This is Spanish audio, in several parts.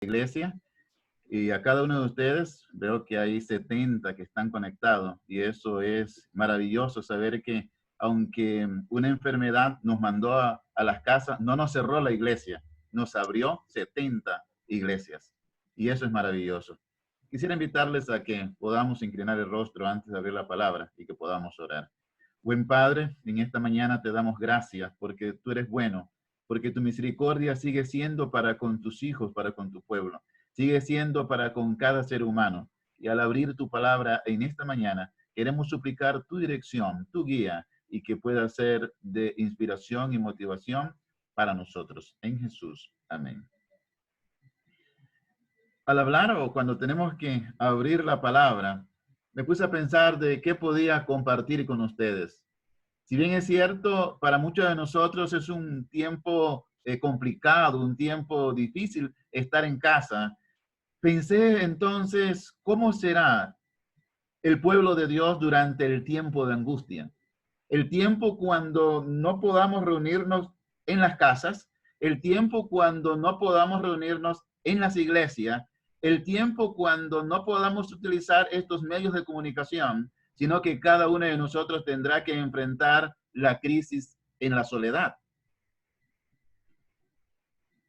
iglesia. Y a cada uno de ustedes, veo que hay 70 que están conectados y eso es maravilloso saber que aunque una enfermedad nos mandó a las casas, no nos cerró la iglesia, nos abrió 70 iglesias y eso es maravilloso. Quisiera invitarles a que podamos inclinar el rostro antes de abrir la palabra y que podamos orar. Buen Padre, en esta mañana te damos gracias porque tú eres bueno, porque tu misericordia sigue siendo para con tus hijos, para con tu pueblo. Sigue siendo para con cada ser humano. Y al abrir tu palabra en esta mañana, queremos suplicar tu dirección, tu guía, y que pueda ser de inspiración y motivación para nosotros. En Jesús. Amén. Al hablar o cuando tenemos que abrir la palabra, me puse a pensar de qué podía compartir con ustedes. Si bien es cierto, para muchos de nosotros es un tiempo complicado, un tiempo difícil estar en casa, pensé entonces, ¿cómo será el pueblo de Dios durante el tiempo de angustia? El tiempo cuando no podamos reunirnos en las casas, el tiempo cuando no podamos reunirnos en las iglesias, el tiempo cuando no podamos utilizar estos medios de comunicación, sino que cada uno de nosotros tendrá que enfrentar la crisis en la soledad.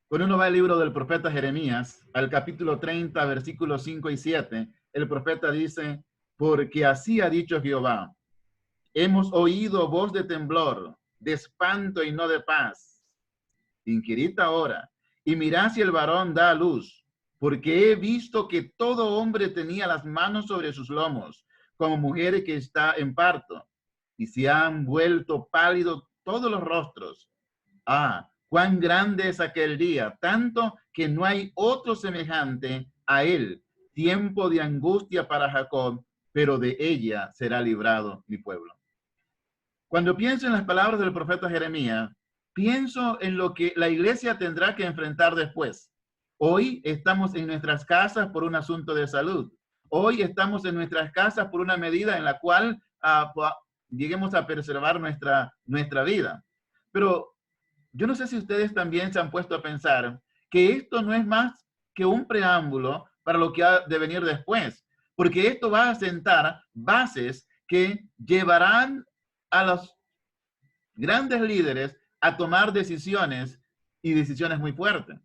Cuando uno va al libro del profeta Jeremías, al capítulo 30, versículos 5 y 7, el profeta dice, porque así ha dicho Jehová, hemos oído voz de temblor, de espanto y no de paz. Inquirid ahora, y mirad si el varón da a luz, porque he visto que todo hombre tenía las manos sobre sus lomos, como mujer que está en parto, y se han vuelto pálidos todos los rostros. Ah, cuán grande es aquel día, tanto que no hay otro semejante a él. Tiempo de angustia para Jacob, pero de ella será librado mi pueblo. Cuando pienso en las palabras del profeta Jeremías, pienso en lo que la iglesia tendrá que enfrentar después. Hoy estamos en nuestras casas por un asunto de salud. Hoy estamos en nuestras casas por una medida en la cual lleguemos a preservar nuestra vida. Pero yo no sé si ustedes también se han puesto a pensar que esto no es más que un preámbulo para lo que ha de venir después, porque esto va a sentar bases que llevarán a los grandes líderes a tomar decisiones y decisiones muy fuertes.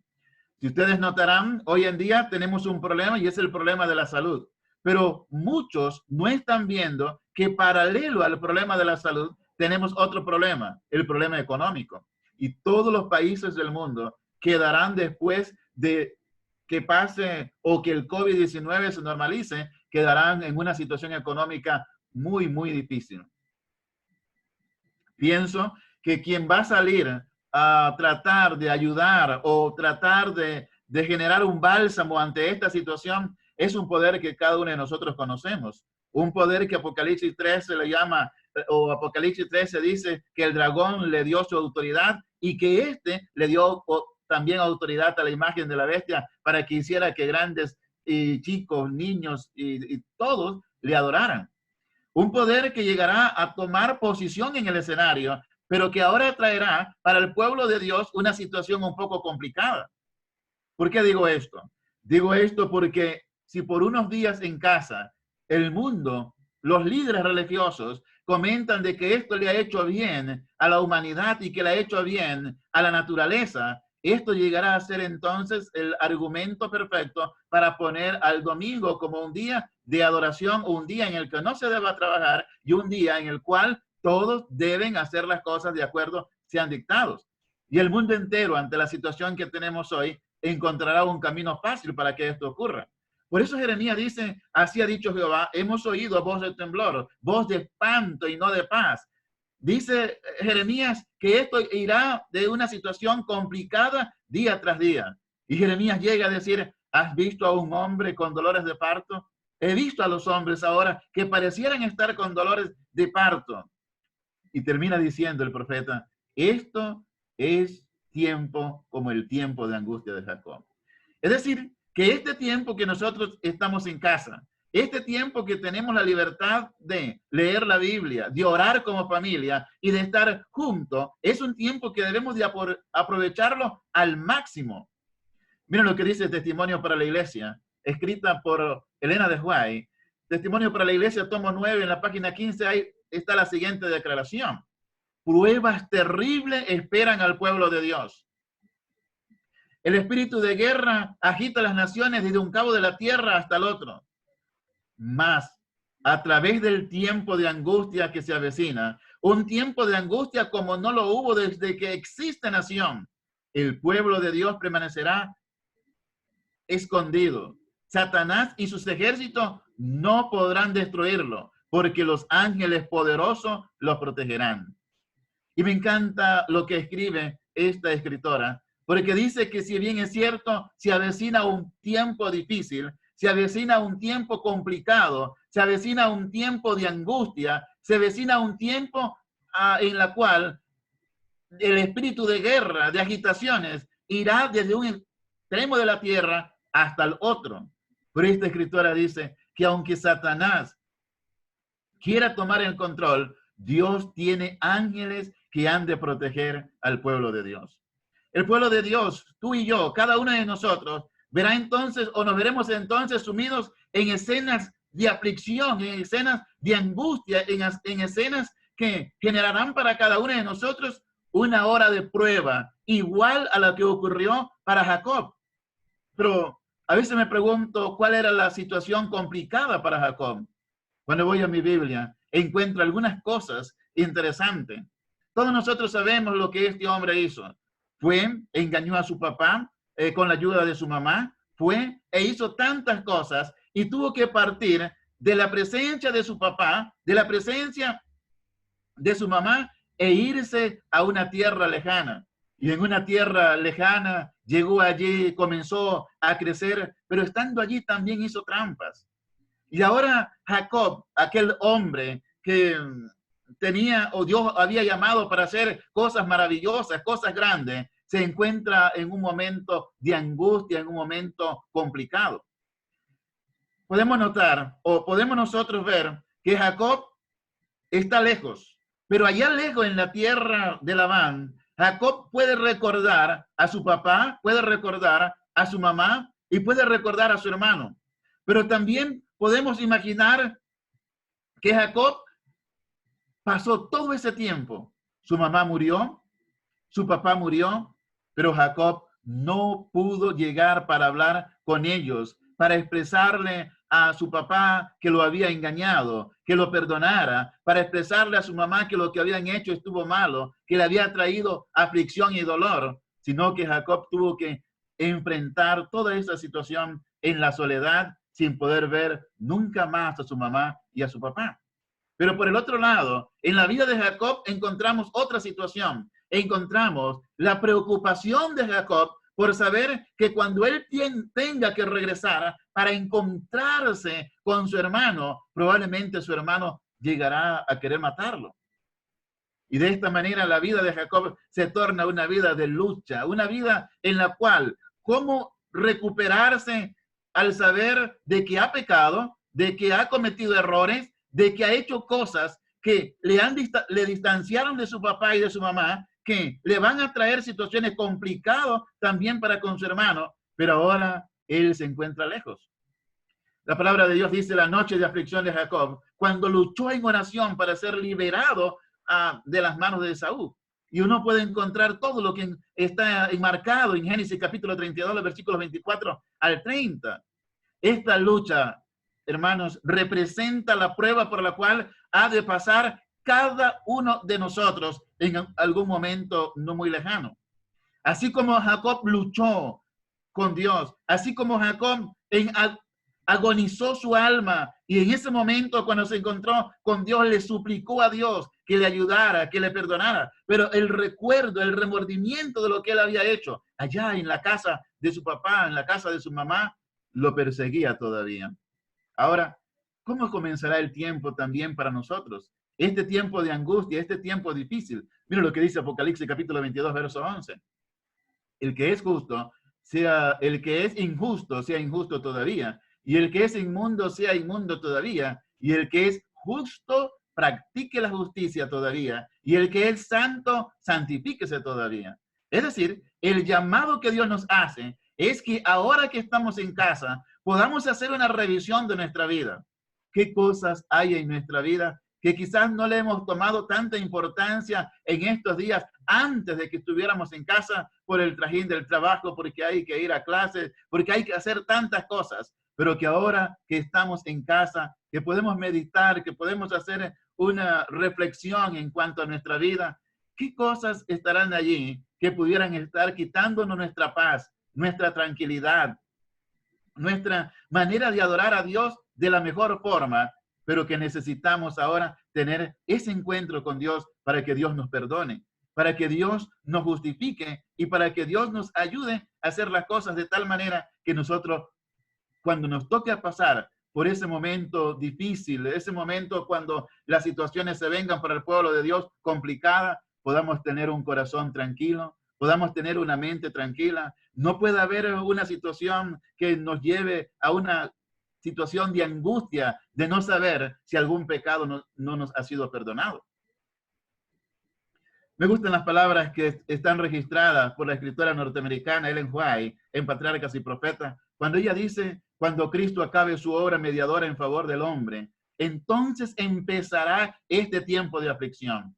Si ustedes notarán, hoy en día tenemos un problema y es el problema de la salud, pero muchos no están viendo que paralelo al problema de la salud tenemos otro problema, el problema económico. Y todos los países del mundo quedarán después de que pase o que el COVID-19 se normalice, quedarán en una situación económica muy, muy difícil. Pienso que quien va a salir a tratar de ayudar o tratar de generar un bálsamo ante esta situación es un poder que cada uno de nosotros conocemos. Un poder que Apocalipsis 13 le llama, o Apocalipsis 13 dice que el dragón le dio su autoridad y que éste le dio también autoridad a la imagen de la bestia para que hiciera que grandes y chicos, niños y todos le adoraran. Un poder que llegará a tomar posición en el escenario, pero que ahora traerá para el pueblo de Dios una situación un poco complicada. ¿Por qué digo esto? Digo esto porque si por unos días en casa el mundo, los líderes religiosos comentan de que esto le ha hecho bien a la humanidad y que le ha hecho bien a la naturaleza, esto llegará a ser entonces el argumento perfecto para poner al domingo como un día de adoración, un día en el que no se deba trabajar y un día en el cual todos deben hacer las cosas de acuerdo sean dictados. Y el mundo entero, ante la situación que tenemos hoy, encontrará un camino fácil para que esto ocurra. Por eso Jeremías dice, así ha dicho Jehová, hemos oído voz de temblor, voz de espanto y no de paz. Dice Jeremías que esto irá de una situación complicada día tras día. Y Jeremías llega a decir, ¿has visto a un hombre con dolores de parto? He visto a los hombres ahora que parecieran estar con dolores de parto. Y termina diciendo el profeta, esto es tiempo como el tiempo de angustia de Jacob. Es decir, que este tiempo que nosotros estamos en casa, este tiempo que tenemos la libertad de leer la Biblia, de orar como familia y de estar juntos, es un tiempo que debemos de aprovecharlo al máximo. Miren lo que dice Testimonio para la Iglesia, escrita por Elena de White. Testimonio para la Iglesia, tomo 9, en la página 15, ahí está la siguiente declaración. Pruebas terribles esperan al pueblo de Dios. El espíritu de guerra agita las naciones desde un cabo de la tierra hasta el otro. Mas, a través del tiempo de angustia que se avecina, un tiempo de angustia como no lo hubo desde que existe nación, el pueblo de Dios permanecerá escondido. Satanás y sus ejércitos no podrán destruirlo, porque los ángeles poderosos los protegerán. Y me encanta lo que escribe esta escritora, porque dice que si bien es cierto, se avecina un tiempo difícil, se avecina un tiempo complicado, se avecina un tiempo de angustia, se avecina un tiempo en la cual el espíritu de guerra, de agitaciones, irá desde un extremo de la tierra hasta el otro. Pero esta escritora dice que aunque Satanás quiera tomar el control, Dios tiene ángeles que han de proteger al pueblo de Dios. El pueblo de Dios, tú y yo, cada uno de nosotros, verá entonces o nos veremos entonces sumidos en escenas de aflicción, en escenas de angustia, en escenas que generarán para cada uno de nosotros una hora de prueba, igual a la que ocurrió para Jacob. Pero a veces me pregunto cuál era la situación complicada para Jacob. Cuando voy a mi Biblia, encuentro algunas cosas interesantes. Todos nosotros sabemos lo que este hombre hizo. Engañó a su papá con la ayuda de su mamá, hizo tantas cosas y tuvo que partir de la presencia de su papá, de la presencia de su mamá e irse a una tierra lejana. Y en una tierra lejana llegó allí, comenzó a crecer, pero estando allí también hizo trampas. Y ahora Jacob, aquel hombre que tenía o Dios había llamado para hacer cosas maravillosas, cosas grandes, se encuentra en un momento de angustia, en un momento complicado. Podemos notar o podemos nosotros ver que Jacob está lejos, pero allá lejos en la tierra de Labán, Jacob puede recordar a su papá, puede recordar a su mamá y puede recordar a su hermano. Pero también podemos imaginar que Jacob pasó todo ese tiempo. Su mamá murió, su papá murió, pero Jacob no pudo llegar para hablar con ellos, para expresarle a su papá que lo había engañado, que lo perdonara, para expresarle a su mamá que lo que habían hecho estuvo malo, que le había traído aflicción y dolor, sino que Jacob tuvo que enfrentar toda esa situación en la soledad, sin poder ver nunca más a su mamá y a su papá. Pero por el otro lado, en la vida de Jacob encontramos otra situación. Encontramos la preocupación de Jacob por saber que cuando él tenga que regresar para encontrarse con su hermano, probablemente su hermano llegará a querer matarlo. Y de esta manera la vida de Jacob se torna una vida de lucha, una vida en la cual cómo recuperarse al saber de que ha pecado, de que ha cometido errores, de que ha hecho cosas que le distanciaron de su papá y de su mamá, que le van a traer situaciones complicadas también para con su hermano, pero ahora él se encuentra lejos. La palabra de Dios dice la noche de aflicción de Jacob, cuando luchó en oración para ser liberado de las manos de Esaú. Y uno puede encontrar todo lo que está enmarcado en Génesis capítulo 32, versículos 24 al 30. Esta lucha, hermanos, representa la prueba por la cual ha de pasar cada uno de nosotros en algún momento no muy lejano. Así como Jacob luchó con Dios, así como Jacob agonizó su alma y en ese momento cuando se encontró con Dios le suplicó a Dios que le ayudara, que le perdonara, pero el recuerdo, el remordimiento de lo que él había hecho allá en la casa de su papá, en la casa de su mamá, lo perseguía todavía. Ahora, ¿cómo comenzará el tiempo también para nosotros? Este tiempo de angustia, este tiempo difícil. Mira lo que dice Apocalipsis capítulo 22, verso 11. El que es justo, el que es injusto, sea injusto todavía. Y el que es inmundo, sea inmundo todavía. Y el que es justo, practique la justicia todavía. Y el que es santo, santifíquese todavía. Es decir, el llamado que Dios nos hace es que ahora que estamos en casa, podamos hacer una revisión de nuestra vida. ¿Qué cosas hay en nuestra vida que quizás no le hemos tomado tanta importancia en estos días antes de que estuviéramos en casa por el trajín del trabajo, porque hay que ir a clases, porque hay que hacer tantas cosas, pero que ahora que estamos en casa, que podemos meditar, que podemos hacer una reflexión en cuanto a nuestra vida, ¿qué cosas estarán allí que pudieran estar quitándonos nuestra paz, nuestra tranquilidad, nuestra manera de adorar a Dios de la mejor forma, pero que necesitamos ahora tener ese encuentro con Dios para que Dios nos perdone, para que Dios nos justifique y para que Dios nos ayude a hacer las cosas de tal manera que nosotros, cuando nos toque a pasar por ese momento difícil, ese momento cuando las situaciones se vengan para el pueblo de Dios complicada, podamos tener un corazón tranquilo, podamos tener una mente tranquila. No puede haber una situación que nos lleve a una situación de angustia, de no saber si algún pecado no nos ha sido perdonado. Me gustan las palabras que están registradas por la escritora norteamericana Ellen White en Patriarcas y Profetas, cuando ella dice, cuando Cristo acabe su obra mediadora en favor del hombre, entonces empezará este tiempo de aflicción.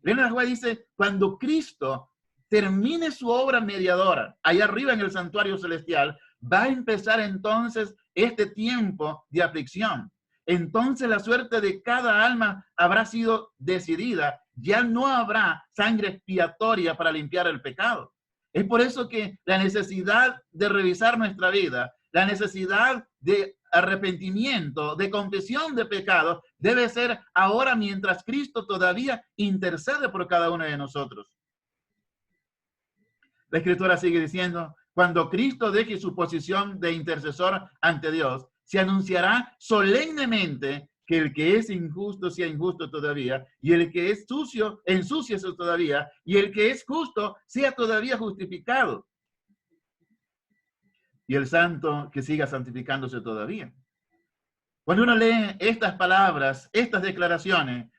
Ellen White dice, cuando Cristo termine su obra mediadora, allá arriba en el santuario celestial, va a empezar entonces este tiempo de aflicción. Entonces la suerte de cada alma habrá sido decidida. Ya no habrá sangre expiatoria para limpiar el pecado. Es por eso que la necesidad de revisar nuestra vida, la necesidad de arrepentimiento, de confesión de pecados, debe ser ahora mientras Cristo todavía intercede por cada uno de nosotros. La Escritura sigue diciendo, cuando Cristo deje su posición de intercesor ante Dios, se anunciará solemnemente que el que es injusto sea injusto todavía, y el que es sucio, ensúciese todavía, y el que es justo sea todavía justificado. Y el santo que siga santificándose todavía. Cuando uno lee estas palabras, estas declaraciones,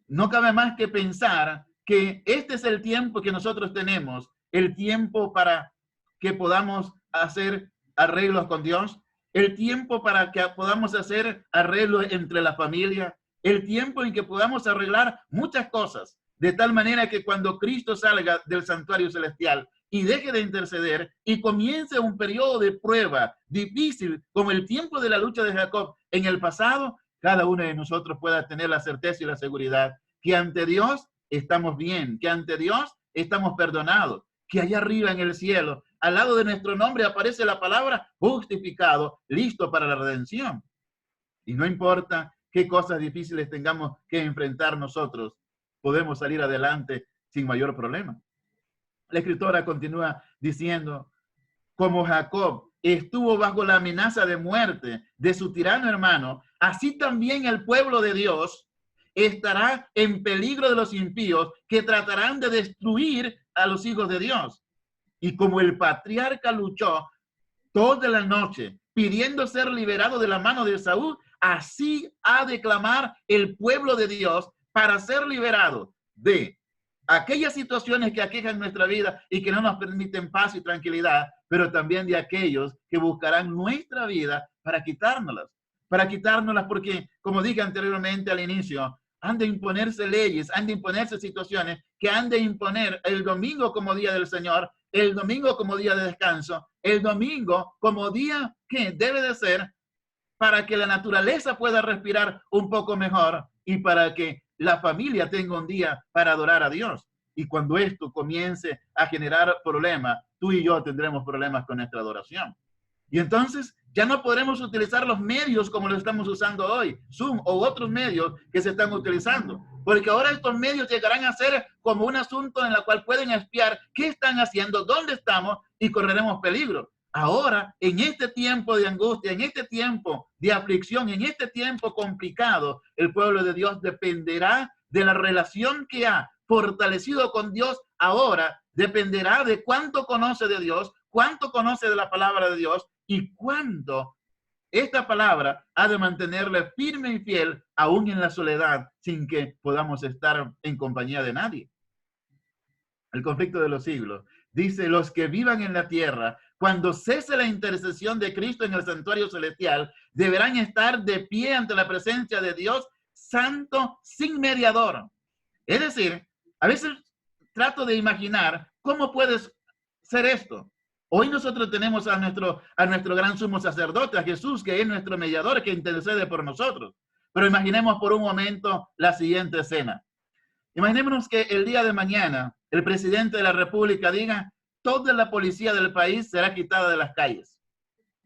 no cabe más que pensar que este es el tiempo que nosotros tenemos, el tiempo para que podamos hacer arreglos con Dios, el tiempo para que podamos hacer arreglos entre la familia, el tiempo en que podamos arreglar muchas cosas, de tal manera que cuando Cristo salga del santuario celestial y deje de interceder y comience un periodo de prueba difícil, como el tiempo de la lucha de Jacob en el pasado, cada uno de nosotros pueda tener la certeza y la seguridad que ante Dios estamos bien, que ante Dios estamos perdonados, que allá arriba en el cielo, al lado de nuestro nombre aparece la palabra justificado, listo para la redención. Y no importa qué cosas difíciles tengamos que enfrentar nosotros, podemos salir adelante sin mayor problema. La escritora continúa diciendo, como Jacob estuvo bajo la amenaza de muerte de su tirano hermano, así también el pueblo de Dios estará en peligro de los impíos que tratarán de destruir a los hijos de Dios. Y como el patriarca luchó toda la noche pidiendo ser liberado de la mano de Saúl, así ha de clamar el pueblo de Dios para ser liberado de aquellas situaciones que aquejan nuestra vida y que no nos permiten paz y tranquilidad, pero también de aquellos que buscarán nuestra vida para quitárnoslas porque, como dije anteriormente al inicio, han de imponerse leyes, han de imponerse situaciones que han de imponer el domingo como día del Señor, el domingo como día de descanso, el domingo como día que debe de ser para que la naturaleza pueda respirar un poco mejor y para que la familia tenga un día para adorar a Dios. Y cuando esto comience a generar problemas, tú y yo tendremos problemas con nuestra adoración. Y entonces ya no podremos utilizar los medios como lo estamos usando hoy, Zoom o otros medios que se están utilizando, porque ahora estos medios llegarán a ser como un asunto en el cual pueden espiar qué están haciendo, dónde estamos y correremos peligro. Ahora, en este tiempo de angustia, en este tiempo de aflicción, en este tiempo complicado, el pueblo de Dios dependerá de la relación que ha fortalecido con Dios ahora, dependerá de cuánto conoce de Dios, cuánto conoce de la palabra de Dios y cuánto esta palabra ha de mantenerle firme y fiel aún en la soledad sin que podamos estar en compañía de nadie. El conflicto de los siglos dice, los que vivan en la tierra cuando cese la intercesión de Cristo en el santuario celestial, deberán estar de pie ante la presencia de Dios santo sin mediador. Es decir, a veces trato de imaginar cómo puede ser esto. Hoy nosotros tenemos a nuestro gran sumo sacerdote, a Jesús, que es nuestro mediador, que intercede por nosotros. Pero imaginemos por un momento la siguiente escena. Imaginémonos que el día de mañana el presidente de la República diga: toda la policía del país será quitada de las calles.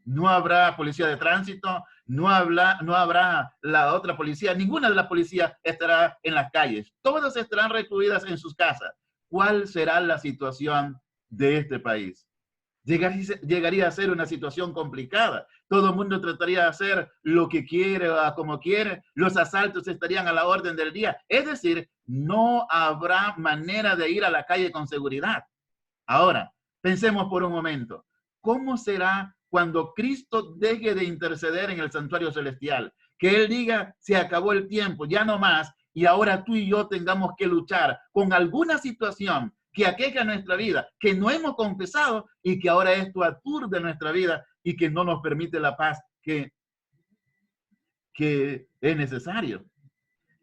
No habrá policía de tránsito, no habrá la otra policía, ninguna de las policías estará en las calles. Todas estarán recluidas en sus casas. ¿Cuál será la situación de este país? Llegaría a ser una situación complicada. Todo el mundo trataría de hacer lo que quiere, como quiere. Los asaltos estarían a la orden del día. Es decir, no habrá manera de ir a la calle con seguridad. Ahora, pensemos por un momento. ¿Cómo será cuando Cristo deje de interceder en el santuario celestial? Que Él diga: se acabó el tiempo, ya no más, y ahora tú y yo tengamos que luchar con alguna situación que aqueja nuestra vida, que no hemos confesado y que ahora esto aturde nuestra vida y que no nos permite la paz que es necesario.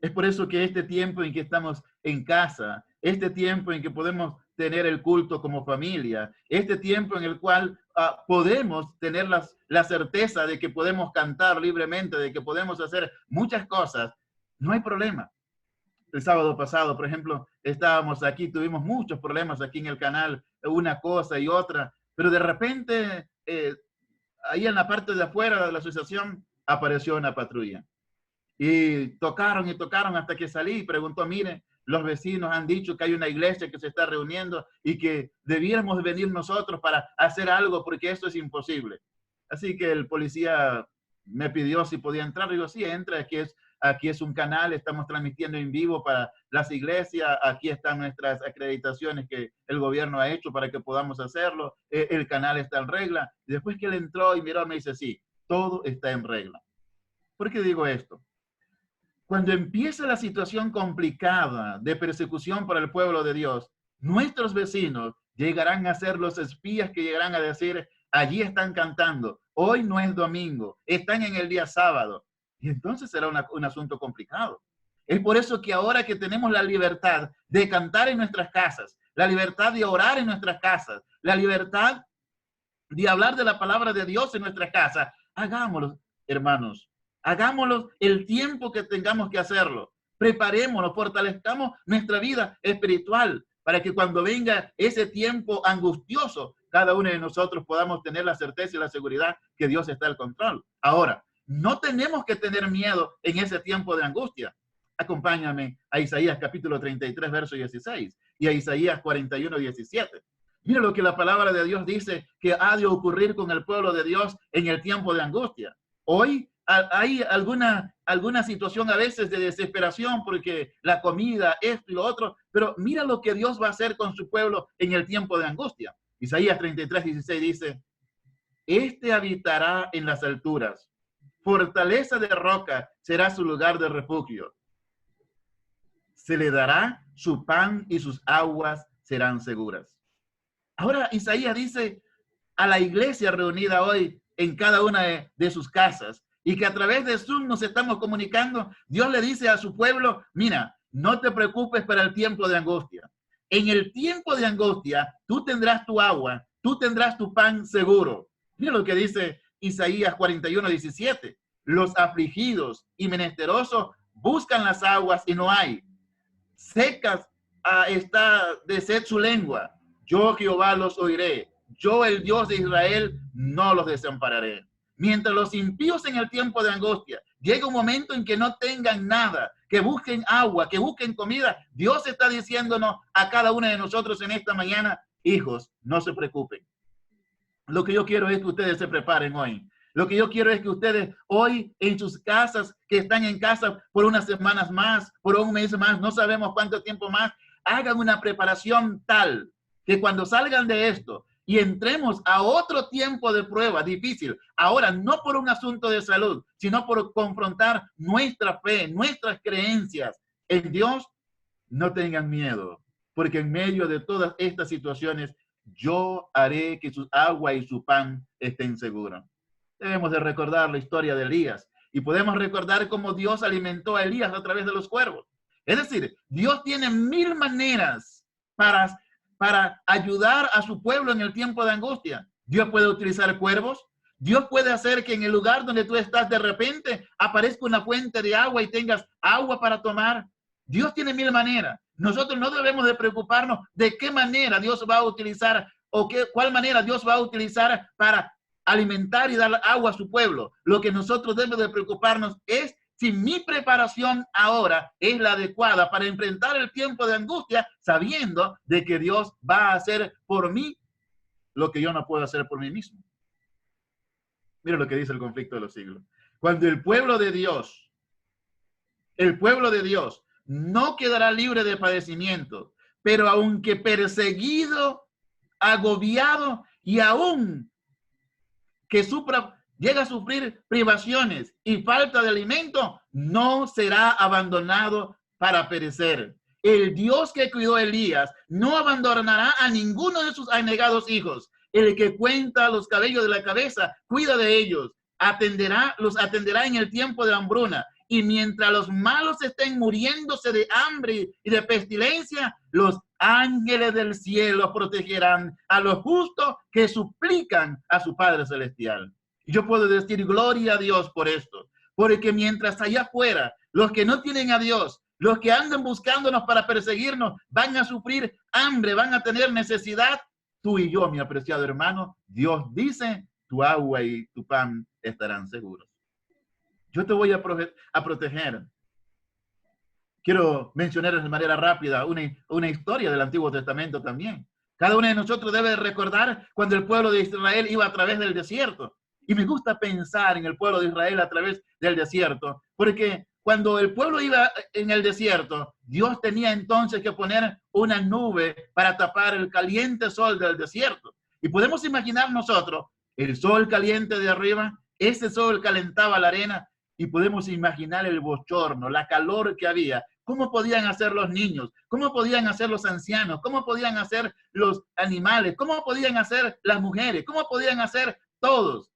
Es por eso que este tiempo en que estamos en casa, este tiempo en que podemos tener el culto como familia, este tiempo en el cual podemos tener la certeza de que podemos cantar libremente, de que podemos hacer muchas cosas, no hay problema. El sábado pasado, por ejemplo, estábamos aquí, tuvimos muchos problemas aquí en el canal, una cosa y otra, pero de repente, ahí en la parte de afuera de la asociación, apareció una patrulla. Y tocaron hasta que salí y preguntó: mire, los vecinos han dicho que hay una iglesia que se está reuniendo y que debiéramos venir nosotros para hacer algo porque esto es imposible. Así que el policía me pidió si podía entrar. Digo: sí, entra, aquí es un canal, estamos transmitiendo en vivo para las iglesias, aquí están nuestras acreditaciones que el gobierno ha hecho para que podamos hacerlo, el canal está en regla. Y después que él entró y miró, me dice: sí, todo está en regla. ¿Por qué digo esto? Cuando empieza la situación complicada de persecución para el pueblo de Dios, nuestros vecinos llegarán a ser los espías que llegarán a decir: allí están cantando, hoy no es domingo, están en el día sábado. Y entonces será un asunto complicado. Es por eso que ahora que tenemos la libertad de cantar en nuestras casas, la libertad de orar en nuestras casas, la libertad de hablar de la palabra de Dios en nuestras casas, hagámoslo, hermanos. Hagámoslo el tiempo que tengamos que hacerlo. Preparémonos, fortalezcamos nuestra vida espiritual para que cuando venga ese tiempo angustioso, cada uno de nosotros podamos tener la certeza y la seguridad que Dios está al control. Ahora, no tenemos que tener miedo en ese tiempo de angustia. Acompáñame a Isaías capítulo 33, verso 16 y a Isaías 41, 17. Mira lo que la palabra de Dios dice que ha de ocurrir con el pueblo de Dios en el tiempo de angustia. Hoy hay alguna situación a veces de desesperación porque la comida, esto y lo otro, pero mira lo que Dios va a hacer con su pueblo en el tiempo de angustia. Isaías 33, 16 dice: este habitará en las alturas, fortaleza de roca será su lugar de refugio. Se le dará su pan y sus aguas serán seguras. Ahora Isaías dice a la iglesia reunida hoy en cada una de sus casas, y que a través de Zoom nos estamos comunicando, Dios le dice a su pueblo: mira, no te preocupes para el tiempo de angustia. En el tiempo de angustia, tú tendrás tu agua, tú tendrás tu pan seguro. Mira lo que dice Isaías 41, 17. Los afligidos y menesterosos buscan las aguas y no hay. Secas está de sed su lengua. Yo, Jehová, los oiré. Yo, el Dios de Israel, no los desampararé. Mientras los impíos en el tiempo de angustia llega un momento en que no tengan nada, que busquen agua, que busquen comida, Dios está diciéndonos a cada uno de nosotros en esta mañana: hijos, no se preocupen. Lo que yo quiero es que ustedes se preparen hoy. Lo que yo quiero es que ustedes hoy en sus casas, que están en casa por unas semanas más, por un mes más, no sabemos cuánto tiempo más, hagan una preparación tal que cuando salgan de esto y entremos a otro tiempo de prueba difícil, ahora no por un asunto de salud, sino por confrontar nuestra fe, nuestras creencias en Dios, no tengan miedo, porque en medio de todas estas situaciones, yo haré que su agua y su pan estén seguros. Debemos de recordar la historia de Elías y podemos recordar cómo Dios alimentó a Elías a través de los cuervos. Es decir, Dios tiene 1000 maneras para ayudar a su pueblo en el tiempo de angustia. Dios puede utilizar cuervos. Dios puede hacer que en el lugar donde tú estás de repente aparezca una fuente de agua y tengas agua para tomar. Dios tiene 1000 maneras. Nosotros no debemos de preocuparnos de qué manera Dios va a utilizar o cuál manera Dios va a utilizar para alimentar y dar agua a su pueblo. Lo que nosotros debemos de preocuparnos es si mi preparación ahora es la adecuada para enfrentar el tiempo de angustia, sabiendo de que Dios va a hacer por mí lo que yo no puedo hacer por mí mismo. Mira lo que dice el conflicto de los siglos. Cuando el pueblo de Dios no quedará libre de padecimiento, pero aunque perseguido, agobiado y aún que llega a sufrir privaciones y falta de alimento, no será abandonado para perecer. El Dios que cuidó a Elías no abandonará a ninguno de sus anegados hijos. El que cuenta los cabellos de la cabeza, cuida de ellos, los atenderá en el tiempo de hambruna. Y mientras los malos estén muriéndose de hambre y de pestilencia, los ángeles del cielo protegerán a los justos que suplican a su Padre Celestial. Y yo puedo decir gloria a Dios por esto, porque mientras allá afuera, los que no tienen a Dios, los que andan buscándonos para perseguirnos, van a sufrir hambre, van a tener necesidad, tú y yo, mi apreciado hermano, Dios dice, tu agua y tu pan estarán seguros. Yo te voy a proteger. Quiero mencionar de manera rápida una historia del Antiguo Testamento también. Cada uno de nosotros debe recordar cuando el pueblo de Israel iba a través del desierto. Y me gusta pensar en el pueblo de Israel a través del desierto, porque cuando el pueblo iba en el desierto, Dios tenía entonces que poner una nube para tapar el caliente sol del desierto. Y podemos imaginar nosotros el sol caliente de arriba, ese sol calentaba la arena, y podemos imaginar el bochorno, la calor que había. ¿Cómo podían hacer los niños? ¿Cómo podían hacer los ancianos? ¿Cómo podían hacer los animales? ¿Cómo podían hacer las mujeres? ¿Cómo podían hacer todos?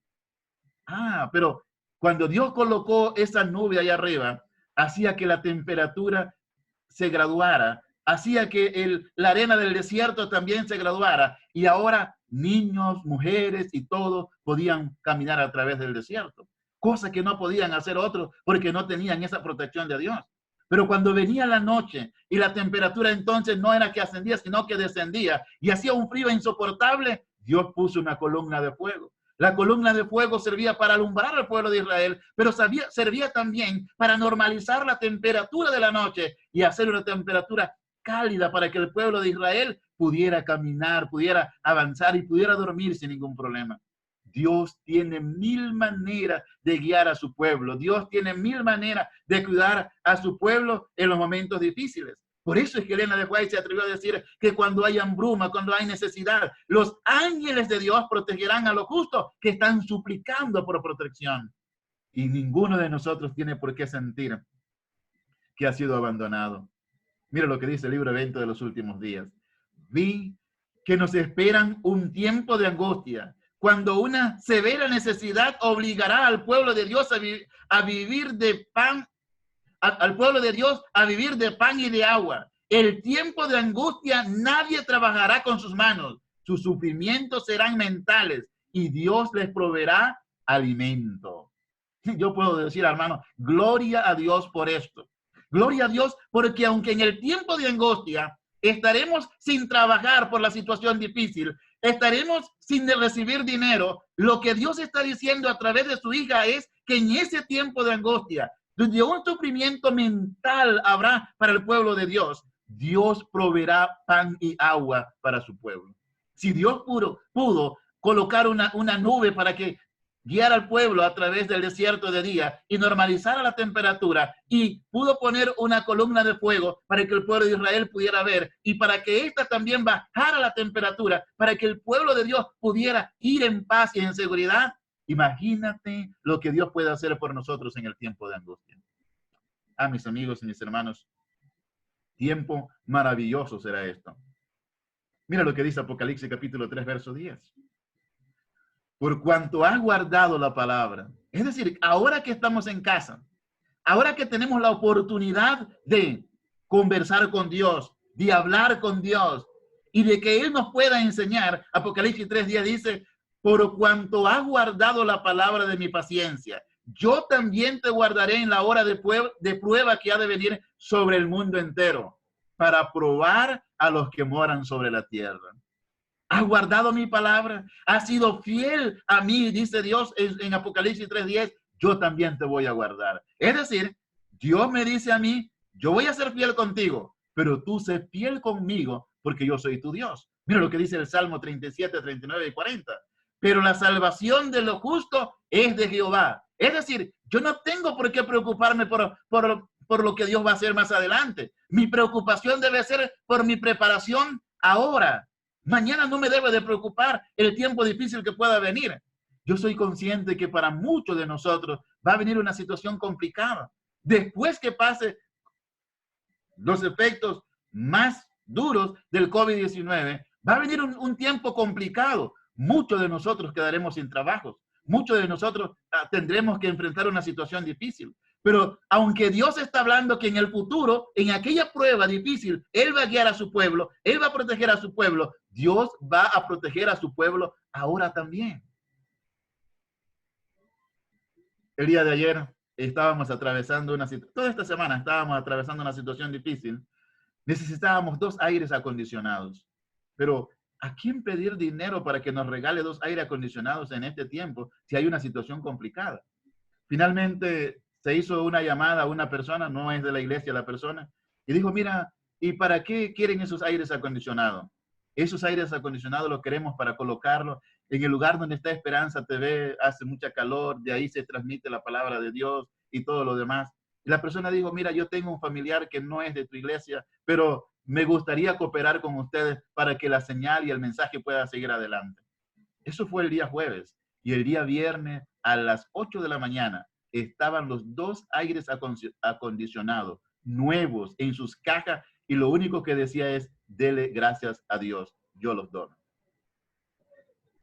Pero cuando Dios colocó esa nube allá arriba, hacía que la temperatura se graduara, hacía que la arena del desierto también se graduara, y ahora niños, mujeres y todos podían caminar a través del desierto, cosa que no podían hacer otros porque no tenían esa protección de Dios. Pero cuando venía la noche y la temperatura entonces no era que ascendía, sino que descendía y hacía un frío insoportable, Dios puso una columna de fuego. La columna de fuego servía para alumbrar al pueblo de Israel, pero servía también para normalizar la temperatura de la noche y hacer una temperatura cálida para que el pueblo de Israel pudiera caminar, pudiera avanzar y pudiera dormir sin ningún problema. Dios tiene 1000 maneras de guiar a su pueblo. Dios tiene 1000 maneras de cuidar a su pueblo en los momentos difíciles. Por eso es que Elena de White se atrevió a decir que cuando hay hambruna, cuando hay necesidad, los ángeles de Dios protegerán a los justos que están suplicando por protección. Y ninguno de nosotros tiene por qué sentir que ha sido abandonado. Mira lo que dice el libro Evento de los Últimos Días. Vi que nos esperan un tiempo de angustia, cuando una severa necesidad obligará al pueblo de Dios a vivir de pan, al pueblo de Dios a vivir de pan y de agua. El tiempo de angustia nadie trabajará con sus manos, sus sufrimientos serán mentales y Dios les proveerá alimento. Yo puedo decir, hermano, gloria a Dios por esto. Gloria a Dios porque aunque en el tiempo de angustia estaremos sin trabajar por la situación difícil, estaremos sin recibir dinero, lo que Dios está diciendo a través de su hija es que en ese tiempo de angustia, donde un sufrimiento mental habrá para el pueblo de Dios, Dios proveerá pan y agua para su pueblo. Si Dios pudo colocar una nube para que guiar al pueblo a través del desierto de día y normalizar la temperatura, y pudo poner una columna de fuego para que el pueblo de Israel pudiera ver y para que ésta también bajara la temperatura, para que el pueblo de Dios pudiera ir en paz y en seguridad. Imagínate lo que Dios puede hacer por nosotros en el tiempo de angustia. Mis amigos y mis hermanos, tiempo maravilloso será esto. Mira lo que dice Apocalipsis capítulo 3, verso 10. Por cuanto has guardado la palabra. Es decir, ahora que estamos en casa, ahora que tenemos la oportunidad de conversar con Dios, de hablar con Dios y de que Él nos pueda enseñar, Apocalipsis 3:10 dice, por cuanto has guardado la palabra de mi paciencia, yo también te guardaré en la hora de prueba que ha de venir sobre el mundo entero, para probar a los que moran sobre la tierra. Has guardado mi palabra, has sido fiel a mí, dice Dios en Apocalipsis 3:10, yo también te voy a guardar. Es decir, Dios me dice a mí, yo voy a ser fiel contigo, pero tú sé fiel conmigo porque yo soy tu Dios. Mira lo que dice el Salmo 37, 39 y 40. Pero la salvación de lo justo es de Jehová. Es decir, yo no tengo por qué preocuparme por lo que Dios va a hacer más adelante. Mi preocupación debe ser por mi preparación ahora. Mañana no me debe de preocupar el tiempo difícil que pueda venir. Yo soy consciente que para muchos de nosotros va a venir una situación complicada. Después que pase los efectos más duros del COVID-19, va a venir un tiempo complicado. Muchos de nosotros quedaremos sin trabajo. Muchos de nosotros tendremos que enfrentar una situación difícil. Pero aunque Dios está hablando que en el futuro, en aquella prueba difícil, Él va a guiar a su pueblo, Él va a proteger a su pueblo, Dios va a proteger a su pueblo ahora también. El día de ayer estábamos atravesando toda esta semana estábamos atravesando una situación difícil. Necesitábamos 2 aires acondicionados. Pero ¿a quién pedir dinero para que nos regale 2 aires acondicionados en este tiempo si hay una situación complicada? Finalmente se hizo una llamada a una persona, no es de la iglesia la persona, y dijo, mira, ¿y para qué quieren esos aires acondicionados? Esos aires acondicionados los queremos para colocarlos en el lugar donde está Esperanza TV, hace mucha calor, de ahí se transmite la palabra de Dios y todo lo demás. Y la persona dijo, mira, yo tengo un familiar que no es de tu iglesia, pero me gustaría cooperar con ustedes para que la señal y el mensaje pueda seguir adelante. Eso fue el día jueves. Y el día viernes a las 8 de la mañana estaban los 2 aires acondicionados nuevos en sus cajas y lo único que decía es, dele gracias a Dios, yo los dono.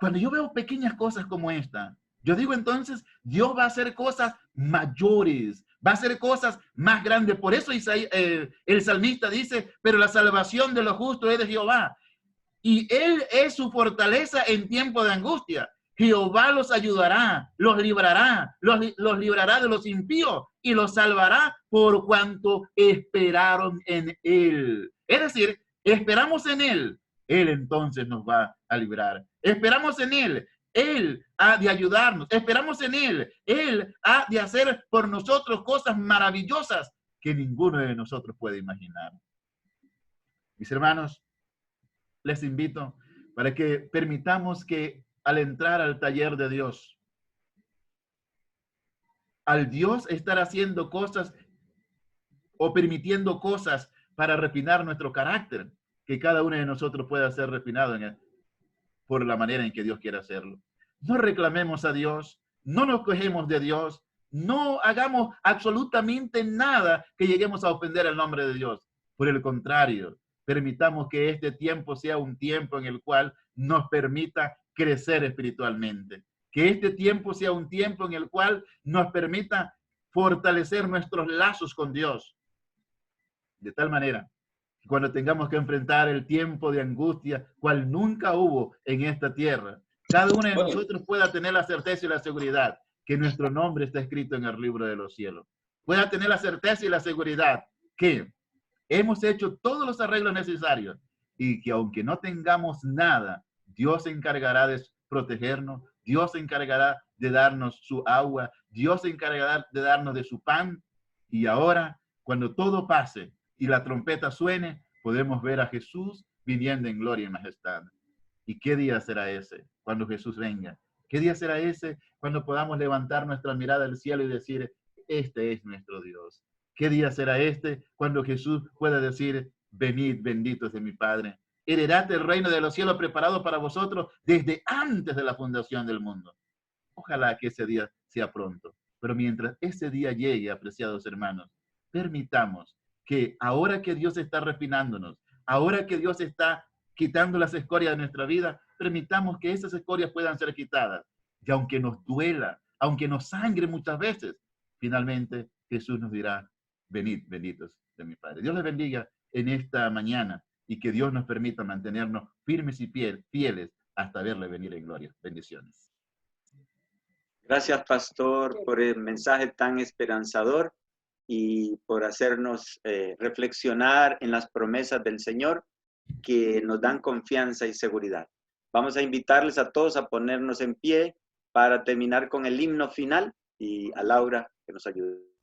Cuando yo veo pequeñas cosas como esta, yo digo entonces, Dios va a hacer cosas mayores, va a hacer cosas más grandes. Por eso el salmista dice, pero la salvación de los justos es de Jehová. Y Él es su fortaleza en tiempo de angustia. Jehová los ayudará, los librará, los librará de los impíos y los salvará por cuanto esperaron en Él. Es decir, esperamos en Él, Él entonces nos va a librar. Esperamos en Él ha de ayudarnos. Esperamos en Él ha de hacer por nosotros cosas maravillosas que ninguno de nosotros puede imaginar. Mis hermanos, les invito para que permitamos que al entrar al taller de Dios, al Dios estar haciendo cosas o permitiendo cosas para refinar nuestro carácter, que cada uno de nosotros pueda ser refinado por la manera en que Dios quiere hacerlo. No reclamemos a Dios, no nos quejemos de Dios, no hagamos absolutamente nada que lleguemos a ofender el nombre de Dios. Por el contrario, permitamos que este tiempo sea un tiempo en el cual nos permita crecer espiritualmente. Que este tiempo sea un tiempo en el cual nos permita fortalecer nuestros lazos con Dios. De tal manera que cuando tengamos que enfrentar el tiempo de angustia, cual nunca hubo en esta tierra, cada uno de nosotros pueda tener la certeza y la seguridad que nuestro nombre está escrito en el libro de los cielos. Pueda tener la certeza y la seguridad que hemos hecho todos los arreglos necesarios y que aunque no tengamos nada, Dios se encargará de protegernos, Dios se encargará de darnos su agua, Dios se encargará de darnos de su pan. Y ahora, cuando todo pase y la trompeta suene, podemos ver a Jesús viniendo en gloria y majestad. ¿Y qué día será ese cuando Jesús venga? ¿Qué día será ese cuando podamos levantar nuestra mirada al cielo y decir, este es nuestro Dios? ¿Qué día será este cuando Jesús pueda decir, venid benditos de mi Padre? Heredad el reino de los cielos preparado para vosotros desde antes de la fundación del mundo. Ojalá que ese día sea pronto. Pero mientras ese día llegue, apreciados hermanos, permitamos que ahora que Dios está refinándonos, ahora que Dios está quitando las escorias de nuestra vida, permitamos que esas escorias puedan ser quitadas. Y aunque nos duela, aunque nos sangre muchas veces, finalmente Jesús nos dirá, venid, benditos de mi Padre. Dios les bendiga en esta mañana y que Dios nos permita mantenernos firmes y fieles hasta verle venir en gloria. Bendiciones. Gracias, pastor, por el mensaje tan esperanzador y por hacernos reflexionar en las promesas del Señor que nos dan confianza y seguridad. Vamos a invitarles a todos a ponernos en pie para terminar con el himno final y a Laura que nos ayude.